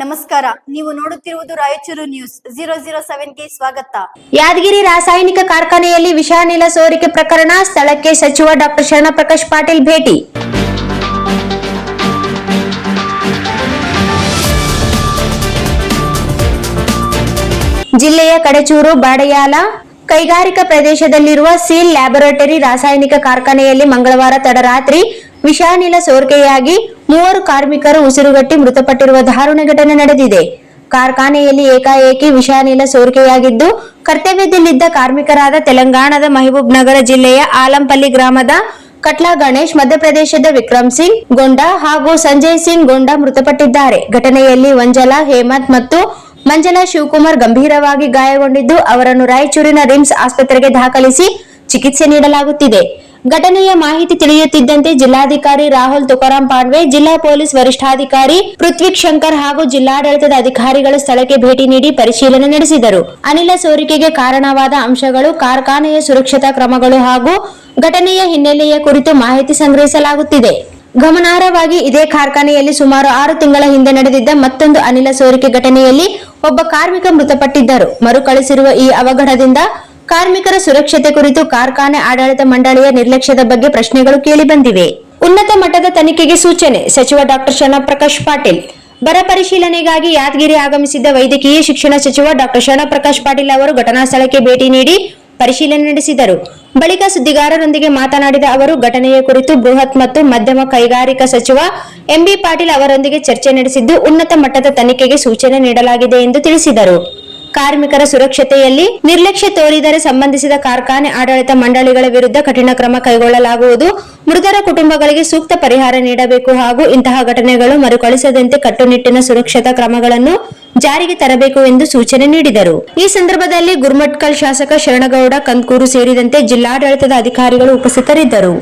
ನಮಸ್ಕಾರ, ನೀವು ನೋಡುತ್ತಿರುವುದು ರಾಯಚೂರು ನ್ಯೂಸ್ 007ಗೆ ಸ್ವಾಗತ. ಯಾದಗಿರಿ ರಾಸಾಯನಿಕ ಕಾರ್ಖಾನೆಯಲ್ಲಿ ವಿಷಾನಿಲ ಸೋರಿಕೆ ಪ್ರಕರಣ, ಸ್ಥಳಕ್ಕೆ ಸಚಿವ ಡಾ. ಶರಣಪ್ರಕಾಶ್ ಪಾಟೀಲ್ ಭೇಟಿ. ಜಿಲ್ಲೆಯ ಕಡೆಚೂರು ಬಾಡಯಾಲ ಕೈಗಾರಿಕಾ ಪ್ರದೇಶದಲ್ಲಿರುವ ಸೀಲ್ ಲ್ಯಾಬೊರೇಟರಿ ರಾಸಾಯನಿಕ ಕಾರ್ಖಾನೆಯಲ್ಲಿ ಮಂಗಳವಾರ ತಡರಾತ್ರಿ ವಿಷಾನಿಲ ಸೋರಿಕೆಯಾಗಿ 3 ಕಾರ್ಮಿಕರು ಉಸಿರುಗಟ್ಟಿ ಮೃತಪಟ್ಟಿರುವ ದಾರುಣ ಘಟನೆ ನಡೆದಿದೆ. ಕಾರ್ಖಾನೆಯಲ್ಲಿ ಏಕಾಏಕಿ ವಿಷಾನಿಲ ಸೋರಿಕೆಯಾಗಿದ್ದು, ಕರ್ತವ್ಯದಲ್ಲಿದ್ದ ಕಾರ್ಮಿಕರಾದ ತೆಲಂಗಾಣದ ಮಹಬೂಬ್ ನಗರ ಜಿಲ್ಲೆಯ ಆಲಂಪಲ್ಲಿ ಗ್ರಾಮದ ಕಟ್ಲಾ ಗಣೇಶ್, ಮಧ್ಯಪ್ರದೇಶದ ವಿಕ್ರಮ್ ಸಿಂಗ್ ಗೊಂಡಾ ಹಾಗೂ ಸಂಜಯ್ ಸಿಂಗ್ ಗೊಂಡಾ ಮೃತಪಟ್ಟಿದ್ದಾರೆ. ಘಟನೆಯಲ್ಲಿ ವಂಜಲಾ ಹೇಮಂತ್ ಮತ್ತು ಮಂಜಲಾ ಶಿವಕುಮಾರ್ ಗಂಭೀರವಾಗಿ ಗಾಯಗೊಂಡಿದ್ದು, ಅವರನ್ನು ರಾಯಚೂರಿನ ರಿಮ್ಸ್ ಆಸ್ಪತ್ರೆಗೆ ದಾಖಲಿಸಿ ಚಿಕಿತ್ಸೆ ನೀಡಲಾಗುತ್ತಿದೆ. ಘಟನೆಯ ಮಾಹಿತಿ ತಿಳಿಯುತ್ತಿದ್ದಂತೆ ಜಿಲ್ಲಾಧಿಕಾರಿ ರಾಹುಲ್ ತುಕಾರಾಂ ಪಾಂಡ್ವೆ, ಜಿಲ್ಲಾ ಪೊಲೀಸ್ ವರಿಷ್ಠಾಧಿಕಾರಿ ಪೃಥ್ವಿಕ್ ಶಂಕರ್ ಹಾಗೂ ಜಿಲ್ಲಾಡಳಿತದ ಅಧಿಕಾರಿಗಳು ಸ್ಥಳಕ್ಕೆ ಭೇಟಿ ನೀಡಿ ಪರಿಶೀಲನೆ ನಡೆಸಿದರು. ಅನಿಲ ಸೋರಿಕೆಗೆ ಕಾರಣವಾದ ಅಂಶಗಳು, ಕಾರ್ಖಾನೆಯ ಸುರಕ್ಷತಾ ಕ್ರಮಗಳು ಹಾಗೂ ಘಟನೆಯ ಹಿನ್ನೆಲೆಯ ಕುರಿತು ಮಾಹಿತಿ ಸಂಗ್ರಹಿಸಲಾಗುತ್ತಿದೆ. ಗಮನಾರ್ಹವಾಗಿ ಇದೇ ಕಾರ್ಖಾನೆಯಲ್ಲಿ ಸುಮಾರು 6 ತಿಂಗಳ ಹಿಂದೆ ನಡೆದಿದ್ದ ಮತ್ತೊಂದು ಅನಿಲ ಸೋರಿಕೆ ಘಟನೆಯಲ್ಲಿ ಒಬ್ಬ ಕಾರ್ಮಿಕ ಮೃತಪಟ್ಟಿದ್ದರು. ಮರುಕಳಿಸಿರುವ ಈ ಅವಘಡದಿಂದ ಕಾರ್ಮಿಕರ ಸುರಕ್ಷತೆ ಕುರಿತು ಕಾರ್ಖಾನೆ ಆಡಳಿತ ಮಂಡಳಿಯ ನಿರ್ಲಕ್ಷ್ಯದ ಬಗ್ಗೆ ಪ್ರಶ್ನೆಗಳು ಕೇಳಿಬಂದಿವೆ. ಉನ್ನತ ಮಟ್ಟದ ತನಿಖೆಗೆ ಸೂಚನೆ, ಸಚಿವ ಡಾ. ಶರಣಪ್ರಕಾಶ್ ಪಾಟೀಲ್. ಬರ ಪರಿಶೀಲನೆಗಾಗಿ ಯಾದಗಿರಿ ಆಗಮಿಸಿದ್ದ ವೈದ್ಯಕೀಯ ಶಿಕ್ಷಣ ಸಚಿವ ಡಾ. ಶರಣಪ್ರಕಾಶ್ ಪಾಟೀಲ್ ಅವರು ಘಟನಾ ಸ್ಥಳಕ್ಕೆ ಭೇಟಿ ನೀಡಿ ಪರಿಶೀಲನೆ ನಡೆಸಿದರು. ಬಳಿಕ ಸುದ್ದಿಗಾರರೊಂದಿಗೆ ಮಾತನಾಡಿದ ಅವರು, ಘಟನೆಯ ಕುರಿತು ಬೃಹತ್ ಮತ್ತು ಮಧ್ಯಮ ಕೈಗಾರಿಕಾ ಸಚಿವ ಎಂಬಿ ಪಾಟೀಲ್ ಅವರೊಂದಿಗೆ ಚರ್ಚೆ ನಡೆಸಿದ್ದು, ಉನ್ನತ ಮಟ್ಟದ ತನಿಖೆಗೆ ಸೂಚನೆ ನೀಡಲಾಗಿದೆ ಎಂದು ತಿಳಿಸಿದರು. ಕಾರ್ಮಿಕರ ಸುರಕ್ಷತೆಯಲ್ಲಿ ನಿರ್ಲಕ್ಷ್ಯ ತೋರಿದರೆ ಸಂಬಂಧಿಸಿದ ಕಾರ್ಖಾನೆ ಆಡಳಿತ ಮಂಡಳಿಗಳ ವಿರುದ್ಧ ಕಠಿಣ ಕ್ರಮ ಕೈಗೊಳ್ಳಲಾಗುವುದು. ಮೃತರ ಕುಟುಂಬಗಳಿಗೆ ಸೂಕ್ತ ಪರಿಹಾರ ನೀಡಬೇಕು ಹಾಗೂ ಇಂತಹ ಘಟನೆಗಳು ಮರುಕಳಿಸದಂತೆ ಕಟ್ಟುನಿಟ್ಟಿನ ಸುರಕ್ಷತಾ ಕ್ರಮಗಳನ್ನು ಜಾರಿಗೆ ತರಬೇಕು ಎಂದು ಸೂಚನೆ ನೀಡಿದರು. ಈ ಸಂದರ್ಭದಲ್ಲಿ ಗುರ್ಮಟ್ಕಲ್ ಶಾಸಕ ಶರಣಗೌಡ ಕಂದಕೂರು ಸೇರಿದಂತೆ ಜಿಲ್ಲಾಡಳಿತದ ಅಧಿಕಾರಿಗಳು ಉಪಸ್ಥಿತರಿದ್ದರು.